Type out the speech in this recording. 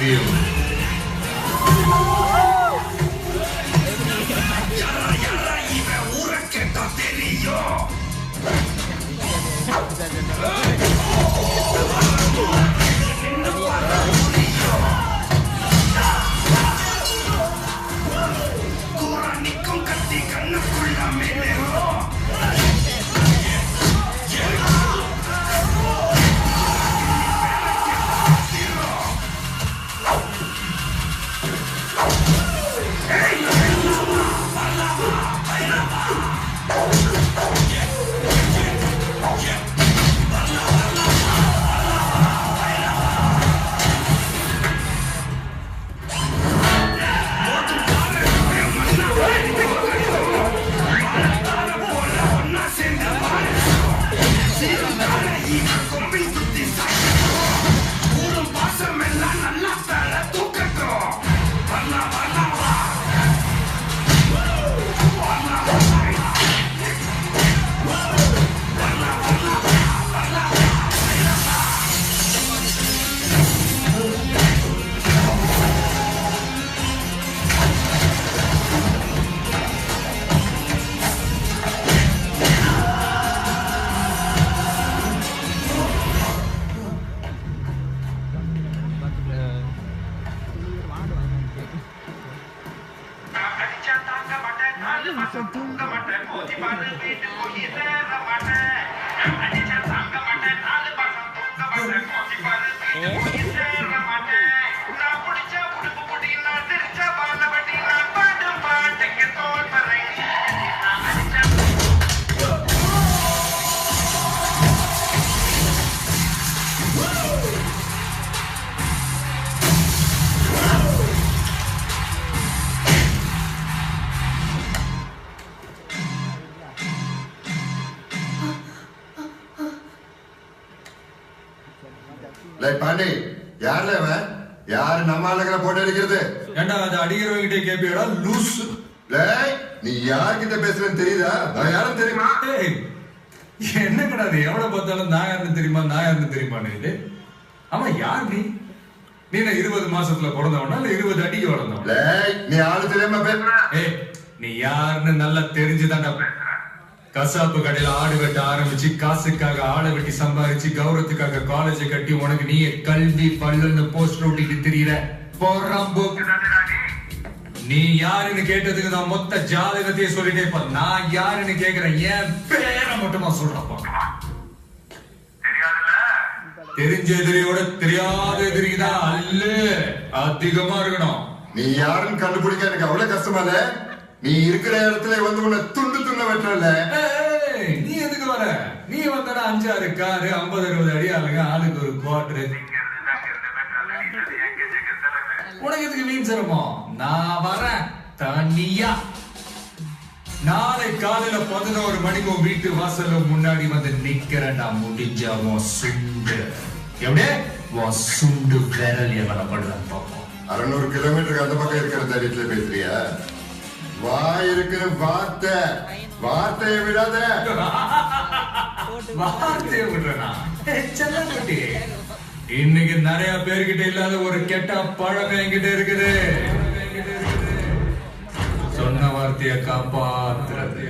you. Pandi யாருல அவன்? யாரு நம்ம ஆளுகளை போட்டு அடிக்கிறது? ஏண்டா அது அடிக்கிறவங்கிட்டே கேப்பியடா லூஸ். நீ யார்கிட்ட பேசுறேன்னு தெரியுதா? நான் யாரும் தெரியுமா? என்ன கிடையாது, எவ்வளவு பார்த்தாலும் நான் யாருன்னு தெரியுமா நான் யாருன்னு தெரியுமான்னு இது. ஆமா யார் நீ? நீ 20 மாசத்துல பிறந்தவனா இல்ல 20 அடிக்கு வளர்ந்தவனா? நீ ஆளு தெரியாம பேசுற? நீ யாருன்னு நல்லா தெரிஞ்சுதான்டா பேசுற. கசாப்பு கடையில ஆடு வெட்ட ஆரம்பிச்சு காசுக்காக ஆளை வெட்டி சம்பாரிச்சு கௌரவத்துக்காக காலேஜ் கட்டி உனக்கு நீ கல்வி பல்லுன்னு போஸ்ட் ஓட்டிட்டு திரியிற போறாம்போக்கு. நீ யாருன்னு கேட்டதுக்கு நான் மொத்த ஜாதகத்தையே சொல்லிட்டே இருப்ப. நான் யாருன்னு கேக்குறேன், என் பேரை மட்டுமா சொல்றப்பா. தெரிஞ்ச எதிரியோட தெரியாத எதிரிதான் அல்ல அதிகமா இருக்கணும். நீ யாருன்னு கண்டுபிடிக்க எனக்கு அவ்வளவு கஷ்டமா இல்ல? நீ இருக்கிற இடத்துல வந்து உன்னை துண்டு துண்ட வெட்டல. நீ எதுக்கு வர? நீ வந்தா 5-6 காரு 50-60 அடி ஆளுங்க ஆளுக்கு ஒரு குவார்டர். உனக்கு எதுக்கு வீண் சிரமம்? நான் வரேன் தனியா. நாளை காலையில 11 மணிக்கு வீட்டு வாசல்ல முன்னாடி வந்து நிக்கிறேன்டா. முடிஞ்சா உன் சுண்டு எப்படி உன் சுண்டு விரல் எவன படுறேன் பார்ப்போம். 600 கிலோமீட்டருக்கு அந்த பக்கம் இருக்கிற தைரியத்துல பேசுறியா? வாய் இருக்கிற வார்த்தையை விடாத. வார்த்தையை விடுறா செல்லக்குட்டி. இன்னைக்கு நிறைய பேர்கிட்ட இல்லாத ஒரு கெட்ட பழக்கம் என்கிட்ட இருக்குது. சொன்ன வார்த்தையை காப்பாத்துறது.